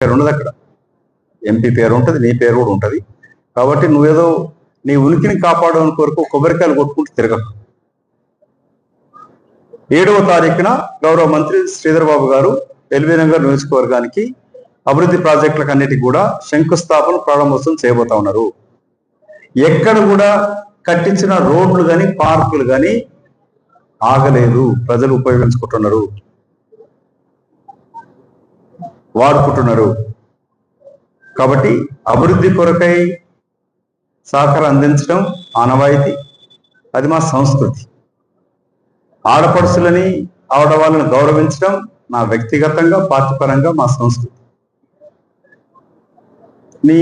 పేరు ఉండదు అక్కడ. ఎంపీ పేరు ఉంటుంది, నీ పేరు కూడా ఉంటుంది. కాబట్టి నువ్వేదో నీ ఉనికిని కాపాడడం కొరకు కొబ్బరికాయలు కొట్టుకుంటూ తిరగకు. 7వ తారీఖున గౌరవ మంత్రి శ్రీధర్ బాబు గారు ఎల్బీ నగర్ నియోజకవర్గానికి అభివృద్ధి ప్రాజెక్టులకు అన్నిటికీ కూడా శంకుస్థాపన ప్రారంభోత్సవం చేయబోతా ఉన్నారు. ఎక్కడ కూడా కట్టించిన రోడ్లు కానీ పార్కులు కానీ ఆగలేదు. ప్రజలు ఉపయోగించుకుంటున్నారు, వాడుకుంటున్నారు. కాబట్టి అభివృద్ధి కొరకై సహకారం అందించడం ఆనవాయితీ, అది మా సంస్కృతి. ఆడపడుచులని ఆడవాళ్ళని గౌరవించడం నా వ్యక్తిగతంగా పార్టీ పరంగా మా సంస్కృతి. నీ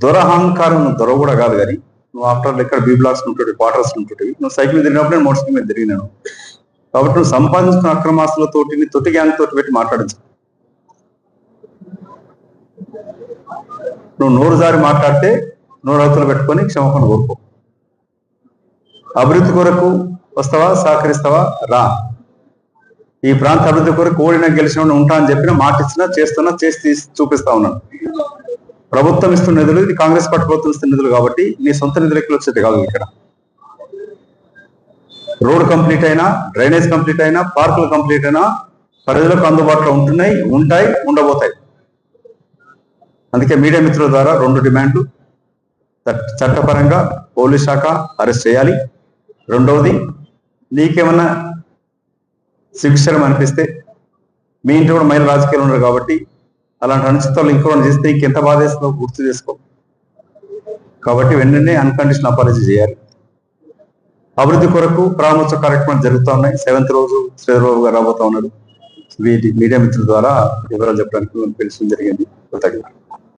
దురహంకారం దొర కూడా కాదు, కానీ నువ్వు ఆఫ్టర్ ఇక్కడ బీ బ్లాక్స్ ఉంటుంటే క్వార్టర్స్ ఉంటుంటివి. నువ్వు సైకిల్ తిరిగినప్పుడు నేను మోటార్ సైకిల్ మీద తిరిగినాను. కాబట్టి నువ్వు సంపాదించుకున్న అక్రమాస్తులతోటి నీ తొట్టి గ్యాంగ్ తోటి పెట్టి మాట్లాడించు. నువ్వు నోరు జారి మాట్లాడితే నోరు అవతలు పెట్టుకొని క్షమాపణ కోరుకో. అభివృద్ధి కొరకు వస్తావా, సహకరిస్తావా? రా. ఈ ప్రాంత అభివృద్ధి కొరకు ఓడినా గెలిచిన ఉంటా అని చెప్పినా మాట ఇచ్చినా చేస్తున్నా, చేసి తీసి చూపిస్తా ఉన్నాను. ప్రభుత్వం ఇస్తున్న నిధులు, ఇది కాంగ్రెస్ పార్టీ ప్రభుత్వం ఇస్తున్న నిధులు కాబట్టి నీ సొంత నిధులకి వచ్చేది కాదు. ఇక్కడ రోడ్ కంప్లీట్ అయినా, డ్రైనేజ్ కంప్లీట్ అయినా, పార్కులు కంప్లీట్ అయినా ప్రజలకు అందుబాటులో ఉంటున్నాయి, ఉంటాయి, ఉండబోతాయి. అందుకే మీడియా మిత్రుల ద్వారా 2 డిమాండ్లు. చట్టపరంగా పోలీస్ శాఖ అరెస్ట్ చేయాలి. రెండవది, నీకేమన్నా శిక్షరం అనిపిస్తే, మీ ఇంటి కూడా మహిళ రాజకీయాలు ఉన్నారు కాబట్టి అలాంటి అనుచితాలు ఇంకోటి చేస్తే ఇంకెంత బాధ వేస్తుందో గుర్తు చేసుకో. కాబట్టి వెంటనే అన్కండిషనల్ అపాలజీ చేయాలి. అభివృద్ధి కొరకు ప్రాముఖ్య కార్యక్రమాలు జరుగుతూ ఉన్నాయి. 7వ రోజు శ్రీధరబాబు గారు రాబోతా ఉన్నాడు. వీటి మీడియా మిత్రుల ద్వారా వివరాలు చెప్పడానికి పిలిచడం జరిగింది. కృతజ్ఞతలు.